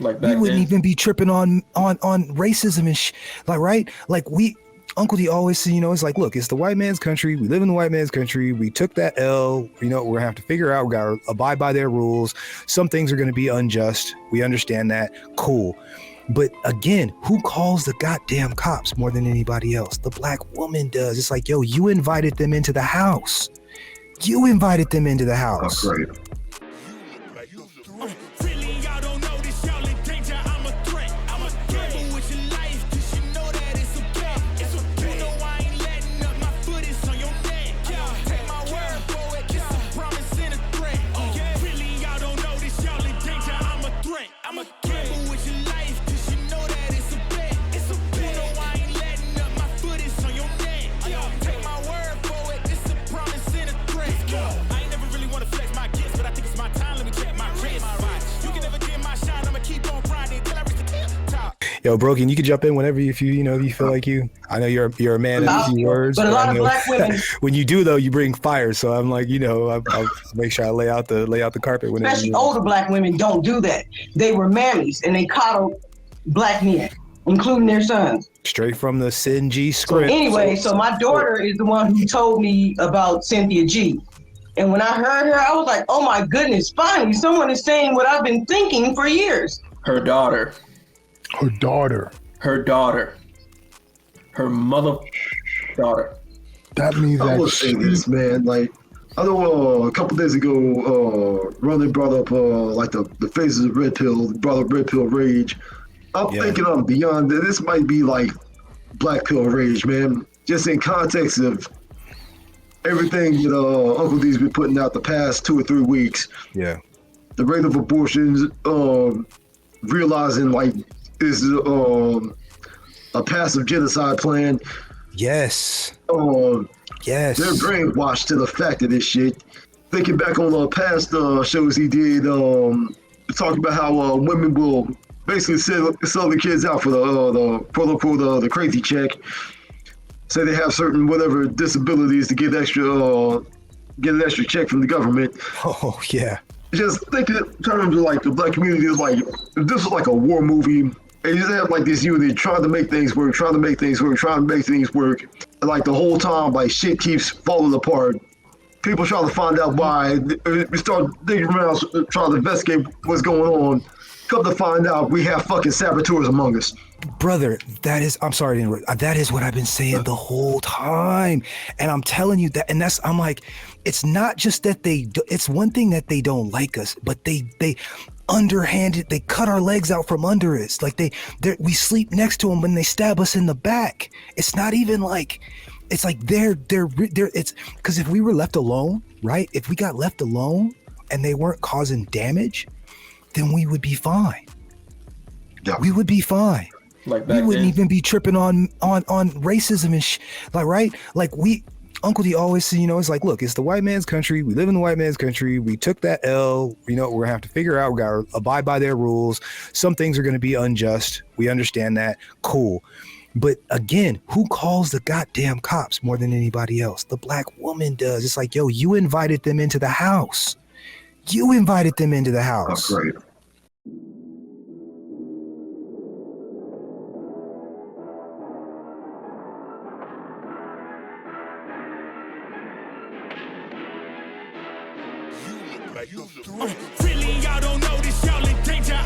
Like We back wouldn't then. even be tripping on racism and like, right? Like Uncle D always say, it's like, look, it's the white man's country. We live in the white man's country. We took that L. We're gonna have to figure out. We gotta abide by their rules. Some things are gonna be unjust. We understand that. Cool. But again, who calls the goddamn cops more than anybody else? The black woman does. It's like, yo, you invited them into the house. You invited them into the That's house. great. Really, y'all don't know this, y'all in danger. I'm a threat. I'm a gamble with your life, cause you know that it's okay. It's okay. You know I ain't letting up, my foot is on your neck. Take my word for it, it's a promise and a threat. Really, y'all don't know this, y'all in danger. I'm a threat. I'm a gamble with your life, cause you know that it's a bet. It's a bet. You know I ain't letting up, my foot is on your neck. Take my word for it, it's a promise and a threat. I ain't never really wanna flex my gifts, but I think it's my time. Let me check my wrist. You can never get my shine. I'ma keep on grinding till I reach the top. Yo, Broken, you can jump in whenever if you feel like you. I know you're a man of a few words, but a lot I of know black women, when you do though, you bring fire. So I'm like, I'll make sure I lay out the carpet whenever. especially older black women, don't do that. They were mammies and they coddled black men, including their sons. Straight from the Sin G script. Anyway, so my daughter is the one who told me about Cynthia G. And when I heard her, I was like, oh my goodness, finally, someone is saying what I've been thinking for years. Her daughter. Her daughter. Her daughter. Her mother daughter. That means I that will say this, man. Like, I know a couple days ago, Ronan brought up like the phases of red pill, brought up red pill rage. I'm thinking I'm beyond that. This might be like black pill rage, man. Just in context of everything that Uncle D's been putting out the past 2 or 3 weeks. Yeah. The rate of abortions, realizing like is a passive genocide plan. Yes. Yes. They're brainwashed to the fact of this shit. Thinking back on past shows he did, talking about how women will basically sell the kids out for the quote unquote the crazy check. Say they have certain whatever disabilities to get an extra check from the government. Oh yeah. Just think in terms of like the black community is like if this was like a war movie. And you just have like this unity trying to make things work, and like the whole time, like shit keeps falling apart. People trying to find out why. We start digging around, trying to investigate what's going on. Come to find out, we have fucking saboteurs among us. Brother, I'm sorry to interrupt. That is what I've been saying the whole time. And I'm telling you that, and I'm like, it's not just that it's one thing that they don't like us, but they underhanded, they cut our legs out from under us. Like we sleep next to them when they stab us in the back. It's not even like, it's like it's because if we were left alone, right? If we got left alone and they weren't causing damage, then we would be fine. Yeah. We would be fine. Like we back wouldn't then. even be tripping on racism and like, right? Like Uncle D always say, it's like, look, it's the white man's country. We live in the white man's country. We took that L. We're gonna have to figure out. We gotta abide by their rules. Some things are gonna be unjust. We understand that. Cool. But again, who calls the goddamn cops more than anybody else? The black woman does. It's like, yo, you invited them into the house. You invited them into the house. That's great. Really, y'all don't know this, y'all in danger.